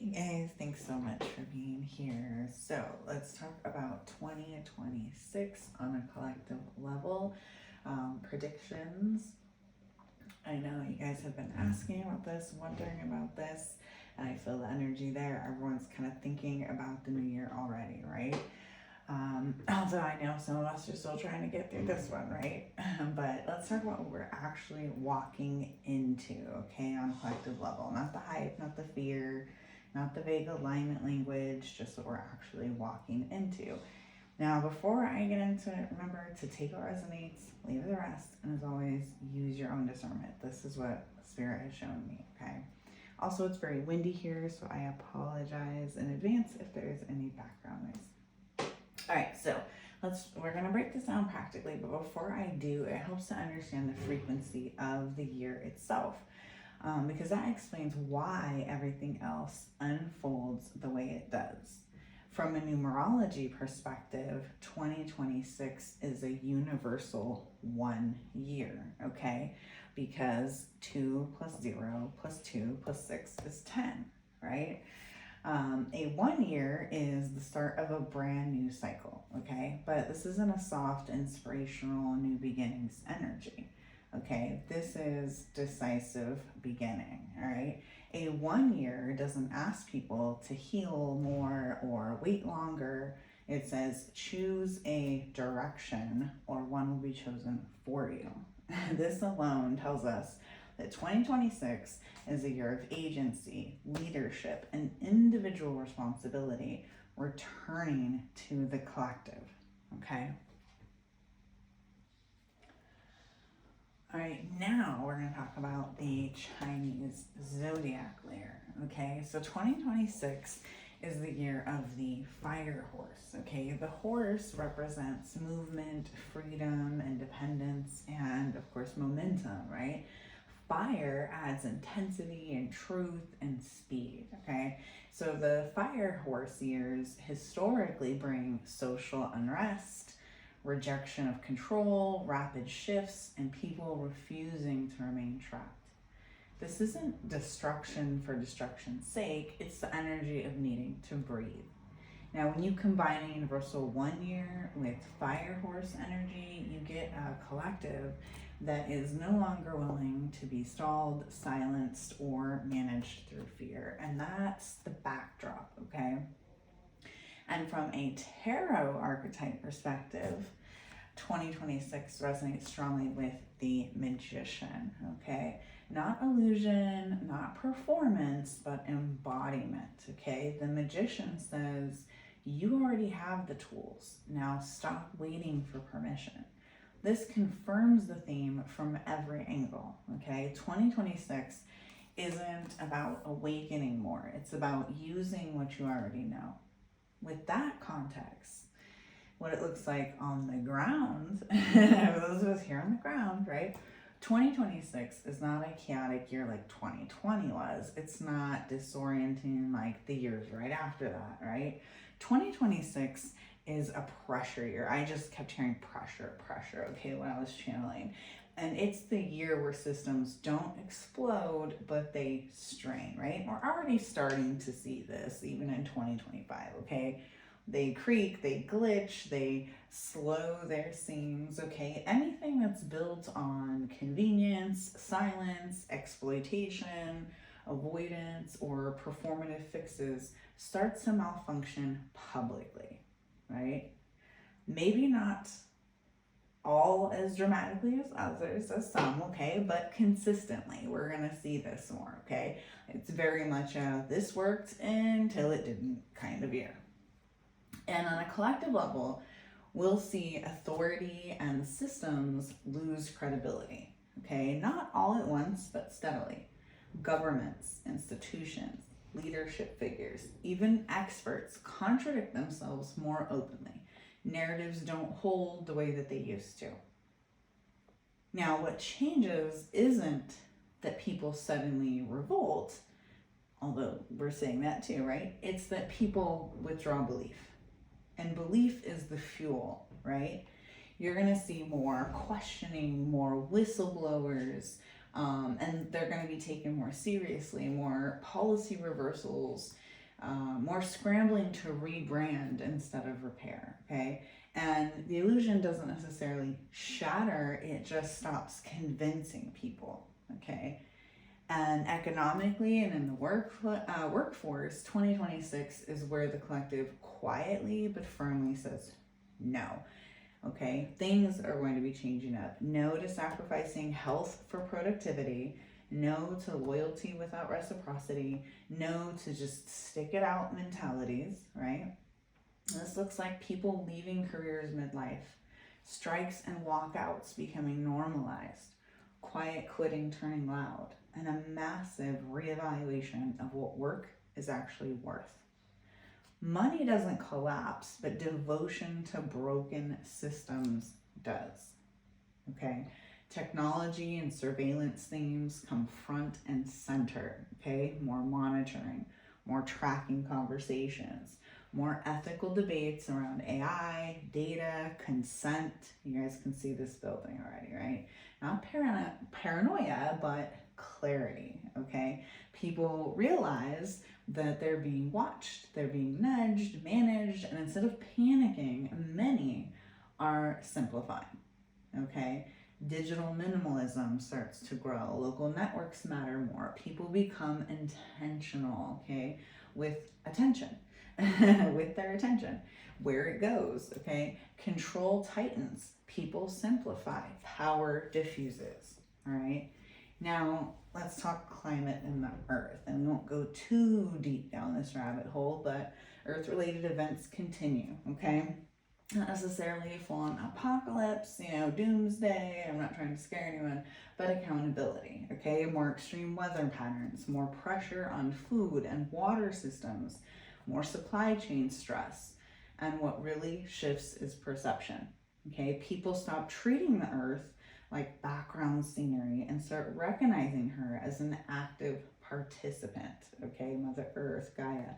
Hey guys, thanks so much for being here. So let's talk about 2026 on a collective level. Predictions. I know you guys have been asking about this, wondering about this, and I feel the energy there. Everyone's kind of thinking about the new year already, right? Although I know some of us are still trying to get through this one, right? But let's talk about what we're actually walking into, okay, on a collective level. Not the hype, not the fear, not the vague alignment language, just what we're actually walking into. Now, before I get into it, remember to take what resonates, leave the rest, and as always, use your own discernment. This is what Spirit has shown me, okay? Also, it's very windy here, so I apologize in advance if there's any background noise. All right, so we're gonna break this down practically, but before I do, it helps to understand the frequency of the year itself, because that explains why everything else unfolds the way it does. From a numerology perspective, 2026 is a universal 1 year, okay? Because 2 plus 0 plus 2 plus 6 is 10, right? A 1 year is the start of a brand new cycle, okay? But this isn't a soft, inspirational, new beginnings energy, okay? This is decisive beginning, all right? A 1 year doesn't ask people to heal more or wait longer. It says choose a direction or one will be chosen for you. This alone tells us that 2026 is a year of agency, leadership, and individual responsibility returning to the collective, okay? All right, now we're going to talk about the Chinese Zodiac layer, okay? So 2026 is the year of the fire horse, okay? The horse represents movement, freedom, independence, and of course momentum, right? Fire adds intensity and truth and speed, okay? So the fire horse years historically bring social unrest, rejection of control, rapid shifts, and people refusing to remain trapped. This isn't destruction for destruction's sake, it's the energy of needing to breathe. Now, when you combine a universal 1 year with fire horse energy, you get a collective that is no longer willing to be stalled, silenced, or managed through fear. And that's the backdrop, okay? And from a tarot archetype perspective, 2026 resonates strongly with the magician, okay? Not illusion, not performance, but embodiment, okay? The magician says, you already have the tools. Now stop waiting for permission. This confirms the theme from every angle, okay? 2026 isn't about awakening more. It's about using what you already know. With that context, what it looks like on the ground, for those of us here on the ground, right? 2026 is not a chaotic year like 2020 was. It's not disorienting like the years right after that, right? 2026 is a pressure year. I just kept hearing pressure, okay, when I was channeling. And it's the year where systems don't explode, but they strain, right? We're already starting to see this even in 2025, okay? They creak, they glitch, they slow their seams, okay? Anything that's built on convenience, silence, exploitation, avoidance, or performative fixes starts to malfunction publicly, right? Maybe not all as dramatically as others, as some, okay, but consistently we're gonna see this more, okay? It's very much a this worked until it didn't kind of year. And on a collective level, we'll see authority and systems lose credibility, okay? Not all at once, but steadily. Governments, institutions, leadership figures, even experts contradict themselves more openly. Narratives don't hold the way that they used to. Now, what changes isn't that people suddenly revolt, although we're saying that too, right? It's that people withdraw belief. And belief is the fuel, right? You're gonna see more questioning, more whistleblowers, and they're gonna be taken more seriously, more policy reversals, more scrambling to rebrand instead of repair, okay? And the illusion doesn't necessarily shatter, it just stops convincing people, okay? And economically and in the workforce, 2026 is where the collective quietly but firmly says no. Okay, things are going to be changing up. No to sacrificing health for productivity. No to loyalty without reciprocity. No to just stick it out mentalities, right? This looks like people leaving careers midlife, strikes and walkouts becoming normalized, quiet quitting turning loud, and a massive reevaluation of what work is actually worth. Money doesn't collapse, but devotion to broken systems does. Okay? Technology and surveillance themes come front and center. Okay? More monitoring, more tracking conversations, more ethical debates around AI, data, consent. You guys can see this building already, right? Not paranoia, but clarity. Okay? People realize that they're being watched, they're being nudged, managed, and instead of panicking, many are simplifying, okay? Digital minimalism starts to grow, local networks matter more, people become intentional, okay, with attention, with their attention, where it goes, okay? Control tightens, people simplify, power diffuses, all right? Now, let's talk climate and the earth, and we won't go too deep down this rabbit hole, but earth-related events continue, okay? Not necessarily a full-on apocalypse, doomsday, I'm not trying to scare anyone, but accountability, okay? More extreme weather patterns, more pressure on food and water systems, more supply chain stress, and what really shifts is perception, okay? People stop treating the earth like background scenery and start recognizing her as an active participant, okay? Mother Earth, Gaia.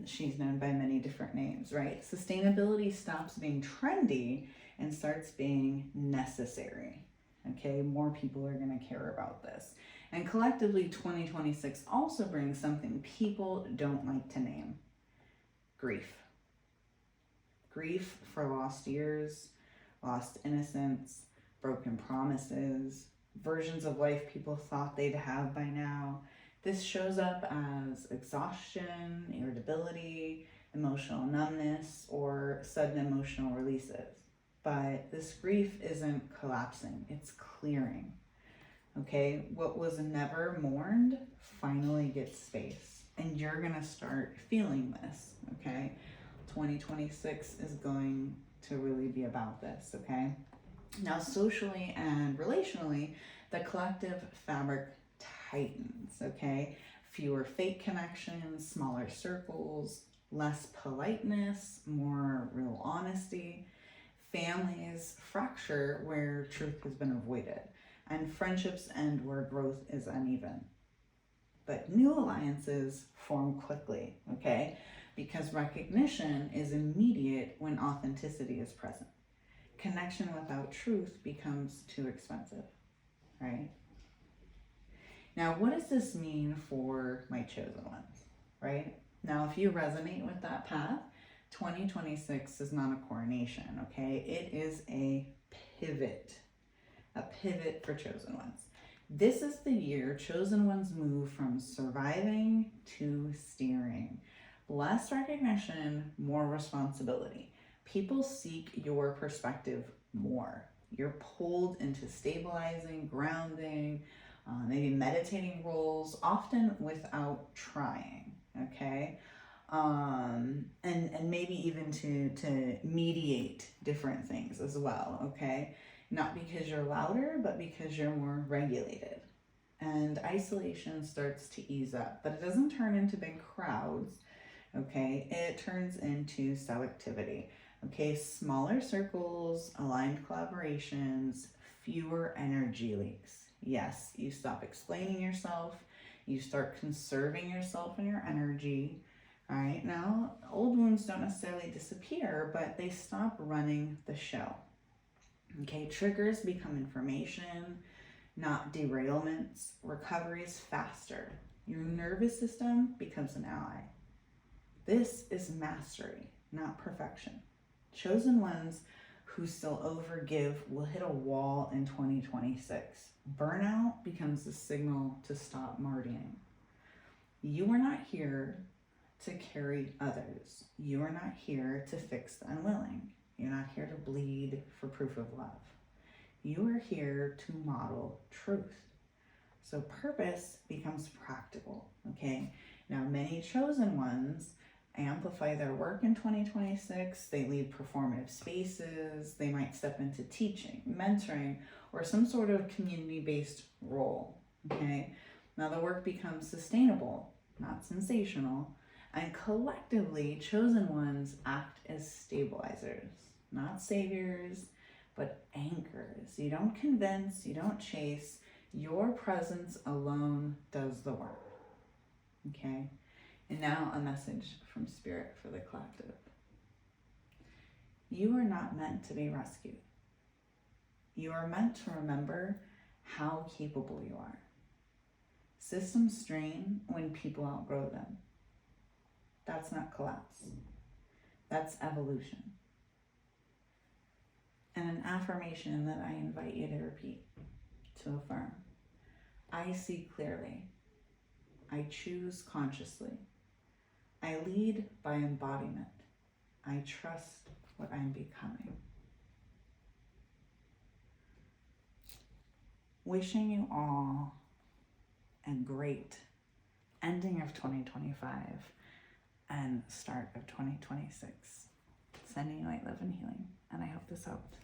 She's known by many different names, right? Sustainability stops being trendy and starts being necessary, okay? More people are going to care about this. And collectively, 2026 also brings something people don't like to name: grief. Grief for lost years, lost innocence, broken promises, versions of life people thought they'd have by now. This shows up as exhaustion, irritability, emotional numbness, or sudden emotional releases. But this grief isn't collapsing, it's clearing. Okay, what was never mourned finally gets space, and you're gonna start feeling this, okay? 2026 is going to really be about this, okay? Now, socially and relationally, the collective fabric tightens, okay? Fewer fake connections, smaller circles, less politeness, more real honesty. Families fracture where truth has been avoided, and friendships end where growth is uneven. But new alliances form quickly, okay? Because recognition is immediate when authenticity is present. Connection without truth becomes too expensive, right? Now, what does this mean for my chosen ones, right? Now, if you resonate with that path, 2026 is not a coronation, okay? It is a pivot for chosen ones. This is the year chosen ones move from surviving to steering. Less recognition, more responsibility. People seek your perspective more. You're pulled into stabilizing, grounding, maybe meditating roles, often without trying, okay? And maybe even to mediate different things as well, okay? Not because you're louder, but because you're more regulated. And isolation starts to ease up, but it doesn't turn into big crowds, okay? It turns into selectivity, okay? Smaller circles, aligned collaborations, fewer energy leaks. Yes, you stop explaining yourself, you start conserving yourself and your energy. All right, now old wounds don't necessarily disappear, but they stop running the show. Okay, triggers become information, not derailments. Recovery is faster. Your nervous system becomes an ally. This is mastery, not perfection. Chosen ones who still overgive will hit a wall in 2026. Burnout becomes the signal to stop martying. You are not here to carry others. You are not here to fix the unwilling. You're not here to bleed for proof of love. You are here to model truth. So purpose becomes practical, okay? Now, many chosen ones amplify their work in 2026. They lead performative spaces. They might step into teaching, mentoring, or some sort of community-based role, okay? Now, the work becomes sustainable, not sensational, and collectively, chosen ones act as stabilizers, not saviors, but anchors. You don't convince, you don't chase. Your presence alone does the work, okay? And now a message from Spirit for the collective. You are not meant to be rescued. You are meant to remember how capable you are. Systems strain when people outgrow them. That's not collapse. That's evolution. And an affirmation that I invite you to repeat, to affirm. I see clearly. I choose consciously. I lead by embodiment. I trust what I'm becoming. Wishing you all a great ending of 2025 and start of 2026. Sending you light, love, and healing. And I hope this helped.